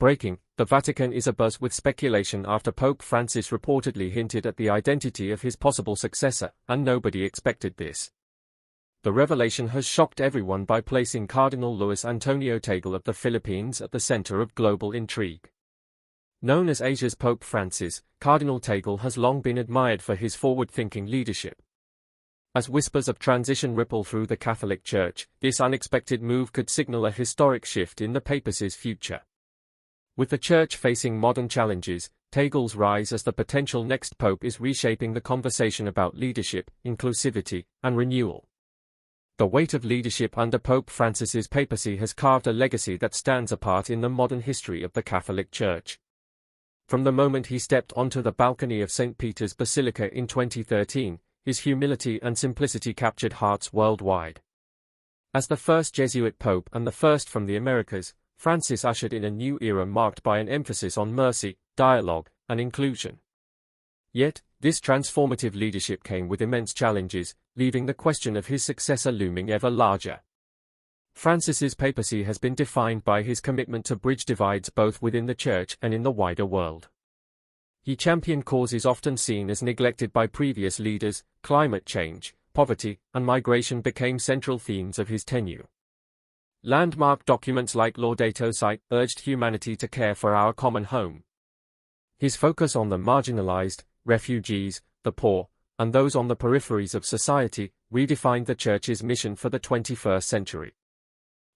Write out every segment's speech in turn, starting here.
Breaking, the Vatican is abuzz with speculation after Pope Francis reportedly hinted at the identity of his possible successor, and nobody expected this. The revelation has shocked everyone by placing Cardinal Luis Antonio Tagle of the Philippines at the center of global intrigue. Known as Asia's Pope Francis, Cardinal Tagle has long been admired for his forward-thinking leadership. As whispers of transition ripple through the Catholic Church, this unexpected move could signal a historic shift in the papacy's future. With the Church facing modern challenges, Tagle's rise as the potential next pope is reshaping the conversation about leadership, inclusivity, and renewal. The weight of leadership under Pope Francis's papacy has carved a legacy that stands apart in the modern history of the Catholic Church. From the moment he stepped onto the balcony of St. Peter's Basilica in 2013, his humility and simplicity captured hearts worldwide. As the first Jesuit pope and the first from the Americas, Francis ushered in a new era marked by an emphasis on mercy, dialogue, and inclusion. Yet, this transformative leadership came with immense challenges, leaving the question of his successor looming ever larger. Francis's papacy has been defined by his commitment to bridge divides both within the Church and in the wider world. He championed causes often seen as neglected by previous leaders. Climate change, poverty, and migration became central themes of his tenure. Landmark documents like Laudato Si urged humanity to care for our common home. His focus on the marginalized, refugees, the poor, and those on the peripheries of society redefined the Church's mission for the 21st century.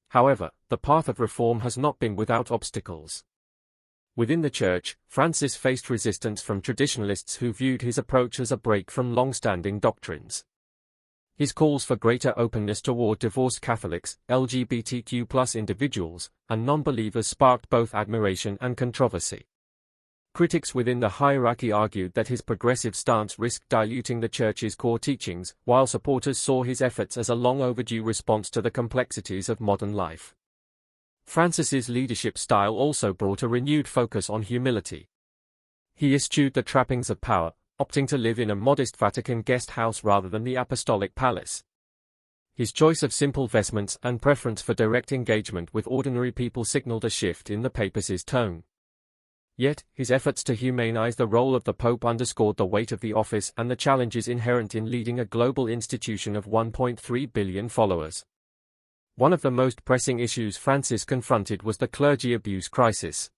However, the path of reform has not been without obstacles. Within the Church, Francis faced resistance from traditionalists who viewed his approach as a break from long-standing doctrines. His calls for greater openness toward divorced Catholics, LGBTQ+ individuals, and non-believers sparked both admiration and controversy. Critics within the hierarchy argued that his progressive stance risked diluting the Church's core teachings, while supporters saw his efforts as a long-overdue response to the complexities of modern life. Francis's leadership style also brought a renewed focus on humility. He eschewed the trappings of power, opting to live in a modest Vatican guest house rather than the apostolic palace. His choice of simple vestments and preference for direct engagement with ordinary people signaled a shift in the papacy's tone. Yet, his efforts to humanize the role of the Pope underscored the weight of the office and the challenges inherent in leading a global institution of 1.3 billion followers. One of the most pressing issues Francis confronted was the clergy abuse crisis.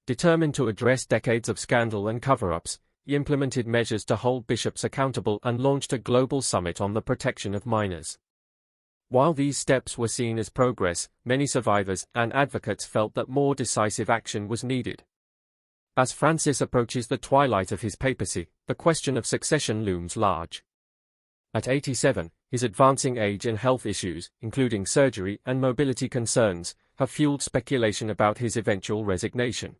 Determined to address decades of scandal and cover-ups, he implemented measures to hold bishops accountable and launched a global summit on the protection of minors. While these steps were seen as progress, many survivors and advocates felt that more decisive action was needed. As Francis approaches the twilight of his papacy, the question of succession looms large. At 87, his advancing age and health issues, including surgery and mobility concerns, have fueled speculation about his eventual resignation.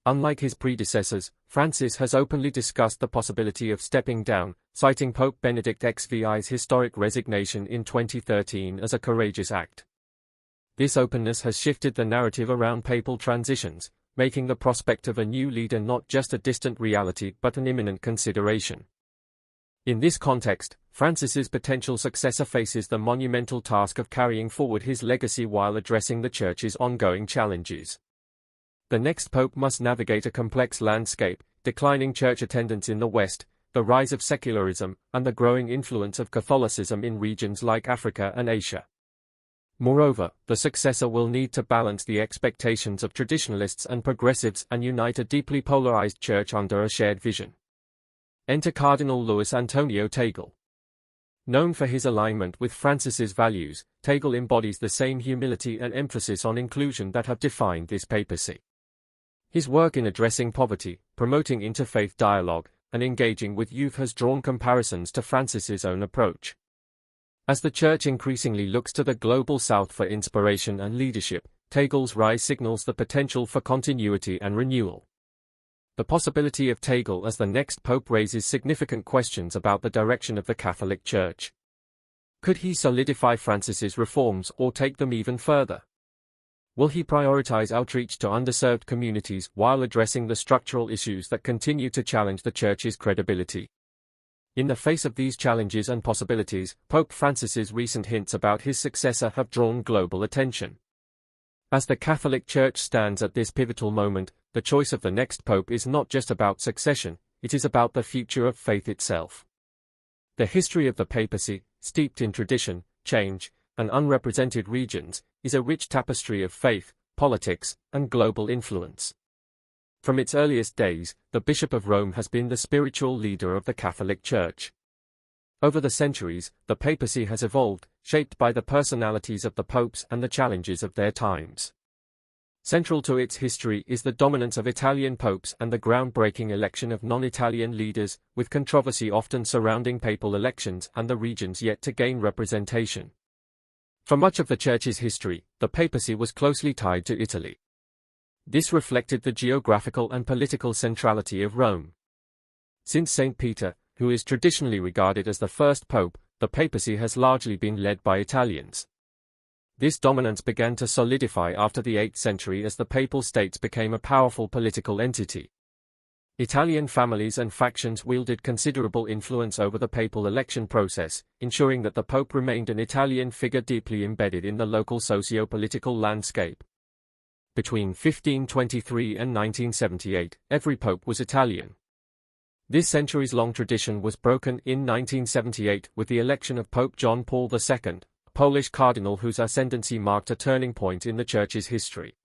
Unlike his predecessors, Francis has openly discussed the possibility of stepping down, citing Pope Benedict XVI's historic resignation in 2013 as a courageous act. This openness has shifted the narrative around papal transitions, making the prospect of a new leader not just a distant reality but an imminent consideration. In this context, Francis's potential successor faces the monumental task of carrying forward his legacy while addressing the Church's ongoing challenges. The next pope must navigate a complex landscape: declining church attendance in the West, the rise of secularism, and the growing influence of Catholicism in regions like Africa and Asia. Moreover, the successor will need to balance the expectations of traditionalists and progressives and unite a deeply polarized church under a shared vision. Enter Cardinal Luis Antonio Tagle. Known for his alignment with Francis's values, Tagle embodies the same humility and emphasis on inclusion that have defined this papacy. His work in addressing poverty, promoting interfaith dialogue, and engaging with youth has drawn comparisons to Francis's own approach. As the Church increasingly looks to the global South for inspiration and leadership, Tagle's rise signals the potential for continuity and renewal. The possibility of Tagle as the next pope raises significant questions about the direction of the Catholic Church. Could he solidify Francis's reforms or take them even further? Will he prioritize outreach to underserved communities while addressing the structural issues that continue to challenge the Church's credibility? In the face of these challenges and possibilities, Pope Francis's recent hints about his successor have drawn global attention. As the Catholic Church stands at this pivotal moment, the choice of the next pope is not just about succession, it is about the future of faith itself. The history of the papacy, steeped in tradition, change, and unrepresented regions, is a rich tapestry of faith, politics, and global influence. From its earliest days, the Bishop of Rome has been the spiritual leader of the Catholic Church. Over the centuries, the papacy has evolved, shaped by the personalities of the popes and the challenges of their times. Central to its history is the dominance of Italian popes and the groundbreaking election of non-Italian leaders, with controversy often surrounding papal elections and the regions yet to gain representation. For much of the Church's history, the papacy was closely tied to Italy. This reflected the geographical and political centrality of Rome. Since St. Peter, who is traditionally regarded as the first pope, the papacy has largely been led by Italians. This dominance began to solidify after the 8th century as the Papal States became a powerful political entity. Italian families and factions wielded considerable influence over the papal election process, ensuring that the Pope remained an Italian figure deeply embedded in the local socio-political landscape. Between 1523 and 1978, every pope was Italian. This centuries-long tradition was broken in 1978 with the election of Pope John Paul II, a Polish cardinal whose ascendancy marked a turning point in the Church's history.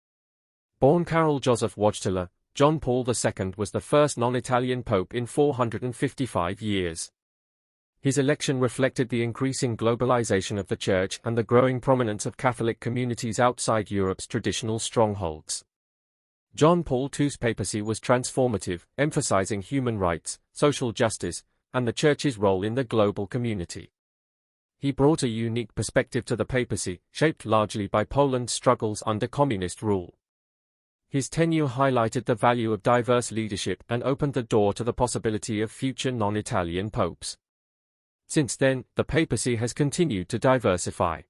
Born Karol Józef Wojtyla, John Paul II was the first non-Italian pope in 455 years. His election reflected the increasing globalization of the Church and the growing prominence of Catholic communities outside Europe's traditional strongholds. John Paul II's papacy was transformative, emphasizing human rights, social justice, and the Church's role in the global community. He brought a unique perspective to the papacy, shaped largely by Poland's struggles under communist rule. His tenure highlighted the value of diverse leadership and opened the door to the possibility of future non-Italian popes. Since then, the papacy has continued to diversify.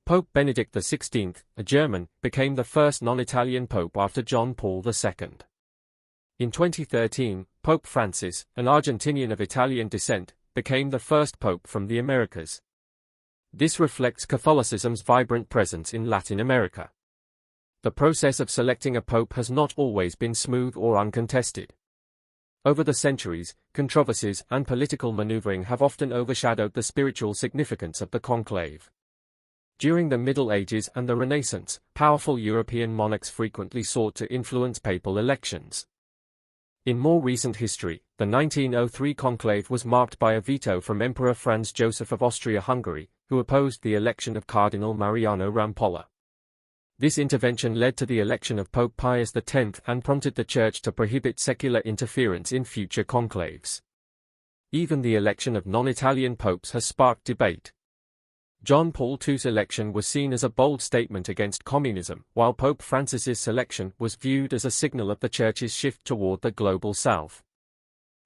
Pope Benedict XVI, a German, became the first non-Italian pope after John Paul II. In 2013, Pope Francis, an Argentinian of Italian descent, became the first pope from the Americas. This reflects Catholicism's vibrant presence in Latin America. The process of selecting a pope has not always been smooth or uncontested. Over the centuries, controversies and political maneuvering have often overshadowed the spiritual significance of the conclave. During the Middle Ages and the Renaissance, powerful European monarchs frequently sought to influence papal elections. In more recent history, the 1903 conclave was marked by a veto from Emperor Franz Joseph of Austria-Hungary, who opposed the election of Cardinal Mariano Rampolla. This intervention led to the election of Pope Pius X and prompted the Church to prohibit secular interference in future conclaves. Even the election of non-Italian popes has sparked debate. John Paul II's election was seen as a bold statement against communism, while Pope Francis's selection was viewed as a signal of the Church's shift toward the global South.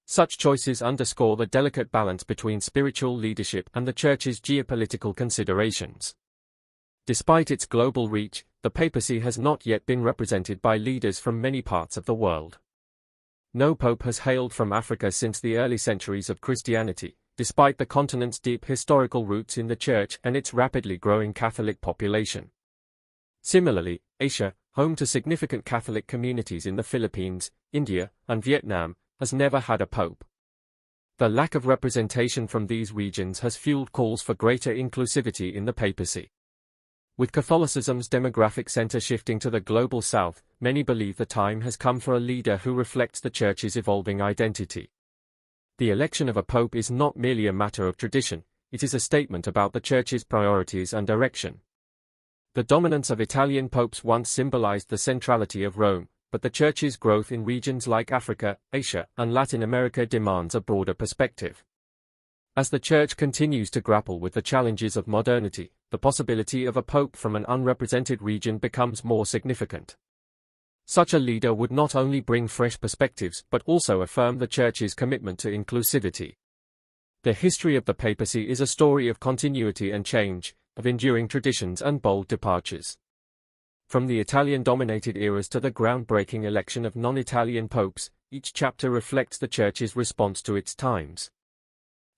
Such choices underscore the delicate balance between spiritual leadership and the Church's geopolitical considerations. Despite its global reach, the papacy has not yet been represented by leaders from many parts of the world. No pope has hailed from Africa since the early centuries of Christianity, despite the continent's deep historical roots in the Church and its rapidly growing Catholic population. Similarly, Asia, home to significant Catholic communities in the Philippines, India, and Vietnam, has never had a pope. The lack of representation from these regions has fueled calls for greater inclusivity in the papacy. With Catholicism's demographic center shifting to the global South, many believe the time has come for a leader who reflects the Church's evolving identity. The election of a pope is not merely a matter of tradition, it is a statement about the Church's priorities and direction. The dominance of Italian popes once symbolized the centrality of Rome, but the Church's growth in regions like Africa, Asia, and Latin America demands a broader perspective. As the Church continues to grapple with the challenges of modernity, the possibility of a pope from an unrepresented region becomes more significant. Such a leader would not only bring fresh perspectives but also affirm the Church's commitment to inclusivity. The history of the papacy is a story of continuity and change, of enduring traditions and bold departures. From the Italian-dominated eras to the groundbreaking election of non-Italian popes, each chapter reflects the Church's response to its times.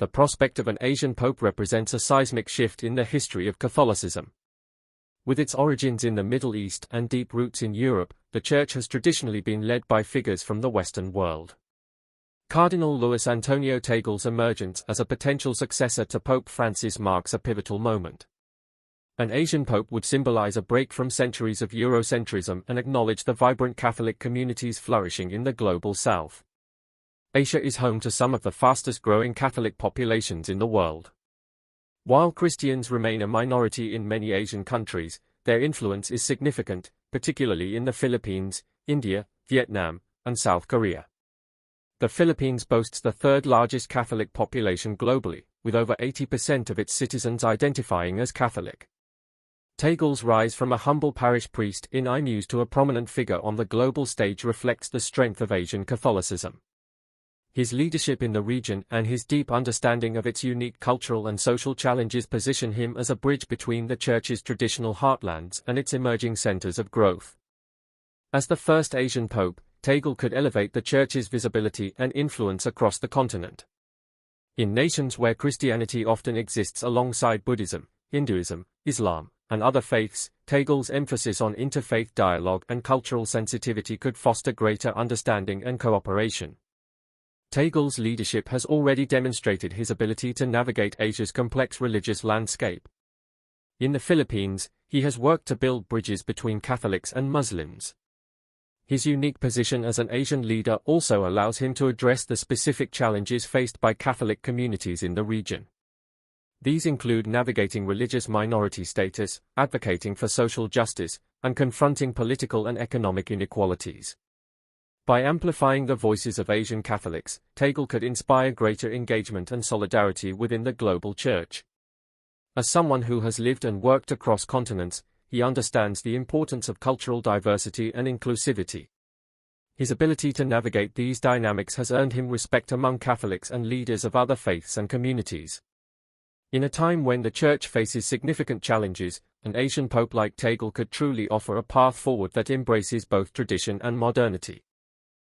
The prospect of an Asian pope represents a seismic shift in the history of Catholicism. With its origins in the Middle East and deep roots in Europe, the Church has traditionally been led by figures from the Western world. Cardinal Luis Antonio Tagel's emergence as a potential successor to Pope Francis marks a pivotal moment. An Asian pope would symbolize a break from centuries of Eurocentrism and acknowledge the vibrant Catholic communities flourishing in the global South. Asia is home to some of the fastest-growing Catholic populations in the world. While Christians remain a minority in many Asian countries, their influence is significant, particularly in the Philippines, India, Vietnam, and South Korea. The Philippines boasts the third-largest Catholic population globally, with over 80% of its citizens identifying as Catholic. Tagel's rise from a humble parish priest in Imus to a prominent figure on the global stage reflects the strength of Asian Catholicism. His leadership in the region and his deep understanding of its unique cultural and social challenges position him as a bridge between the Church's traditional heartlands and its emerging centers of growth. As the first Asian pope, Tagle could elevate the Church's visibility and influence across the continent. In nations where Christianity often exists alongside Buddhism, Hinduism, Islam, and other faiths, Tagle's emphasis on interfaith dialogue and cultural sensitivity could foster greater understanding and cooperation. Tagle's leadership has already demonstrated his ability to navigate Asia's complex religious landscape. In the Philippines, he has worked to build bridges between Catholics and Muslims. His unique position as an Asian leader also allows him to address the specific challenges faced by Catholic communities in the region. These include navigating religious minority status, advocating for social justice, and confronting political and economic inequalities. By amplifying the voices of Asian Catholics, Tagle could inspire greater engagement and solidarity within the global Church. As someone who has lived and worked across continents, he understands the importance of cultural diversity and inclusivity. His ability to navigate these dynamics has earned him respect among Catholics and leaders of other faiths and communities. In a time when the Church faces significant challenges, an Asian pope like Tagle could truly offer a path forward that embraces both tradition and modernity.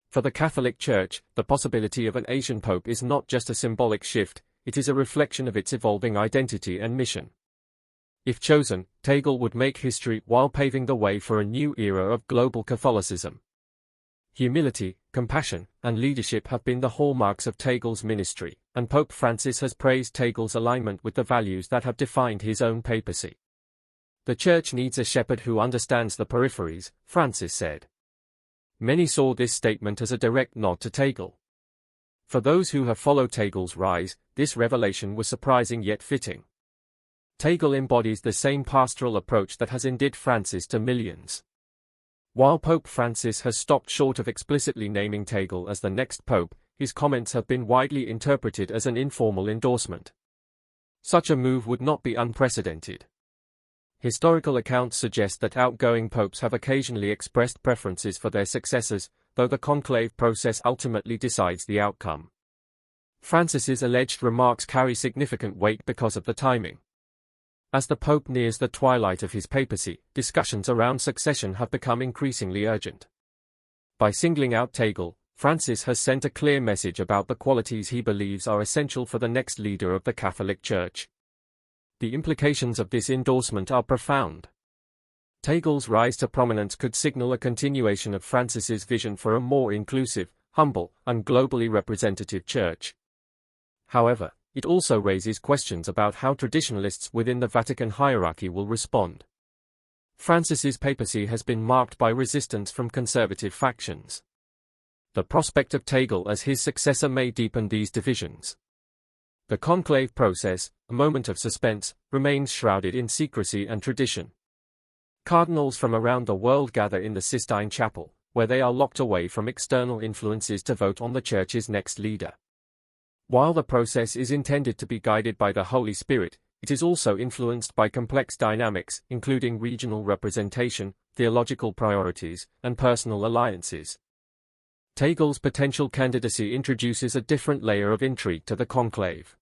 For the Catholic Church, the possibility of an Asian pope is not just a symbolic shift, it is a reflection of its evolving identity and mission. If chosen, Tagle would make history while paving the way for a new era of global Catholicism. Humility, compassion, and leadership have been the hallmarks of Tagle's ministry, and Pope Francis has praised Tagle's alignment with the values that have defined his own papacy. "The Church needs a shepherd who understands the peripheries," Francis said. Many saw this statement as a direct nod to Tagle. For those who have followed Tagle's rise, this revelation was surprising yet fitting. Tagle embodies the same pastoral approach that has endeared Francis to millions. While Pope Francis has stopped short of explicitly naming Tagle as the next pope, his comments have been widely interpreted as an informal endorsement. Such a move would not be unprecedented. Historical accounts suggest that outgoing popes have occasionally expressed preferences for their successors, though the conclave process ultimately decides the outcome. Francis's alleged remarks carry significant weight because of the timing. As the Pope nears the twilight of his papacy, discussions around succession have become increasingly urgent. By singling out Tagle, Francis has sent a clear message about the qualities he believes are essential for the next leader of the Catholic Church. The implications of this endorsement are profound. Tagle's rise to prominence could signal a continuation of Francis's vision for a more inclusive, humble, and globally representative Church. However, it also raises questions about how traditionalists within the Vatican hierarchy will respond. Francis's papacy has been marked by resistance from conservative factions. The prospect of Tagle as his successor may deepen these divisions. The conclave process, a moment of suspense, remains shrouded in secrecy and tradition. Cardinals from around the world gather in the Sistine Chapel, where they are locked away from external influences to vote on the Church's next leader. While the process is intended to be guided by the Holy Spirit, it is also influenced by complex dynamics, including regional representation, theological priorities, and personal alliances. Tagle's potential candidacy introduces a different layer of intrigue to the conclave.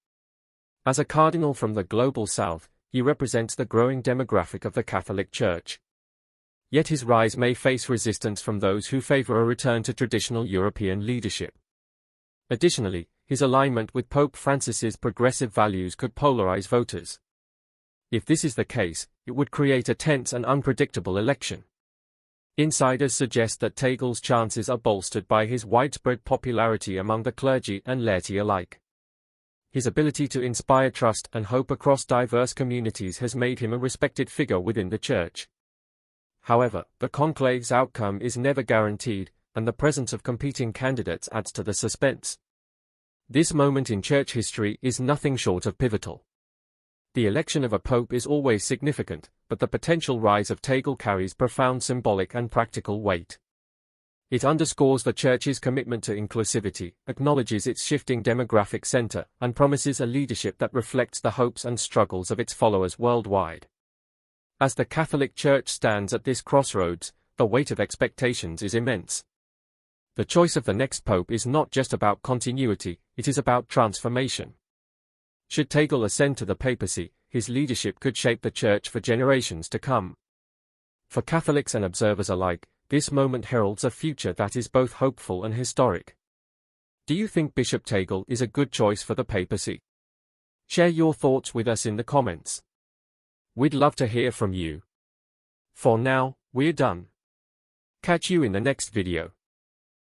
As a cardinal from the global South, he represents the growing demographic of the Catholic Church. Yet his rise may face resistance from those who favor a return to traditional European leadership. Additionally, his alignment with Pope Francis's progressive values could polarize voters. If this is the case, it would create a tense and unpredictable election. Insiders suggest that Tegel's chances are bolstered by his widespread popularity among the clergy and laity alike. His ability to inspire trust and hope across diverse communities has made him a respected figure within the Church. However, the conclave's outcome is never guaranteed, and the presence of competing candidates adds to the suspense. This moment in Church history is nothing short of pivotal. The election of a pope is always significant, but the potential rise of Tegel carries profound symbolic and practical weight. It underscores the Church's commitment to inclusivity, acknowledges its shifting demographic center, and promises a leadership that reflects the hopes and struggles of its followers worldwide. As the Catholic Church stands at this crossroads, the weight of expectations is immense. The choice of the next pope is not just about continuity, it is about transformation. Should Tegel ascend to the papacy, his leadership could shape the Church for generations to come. For Catholics and observers alike, this moment heralds a future that is both hopeful and historic. Do you think Bishop Tegel is a good choice for the papacy? Share your thoughts with us in the comments. We'd love to hear from you. For now, we're done. Catch you in the next video.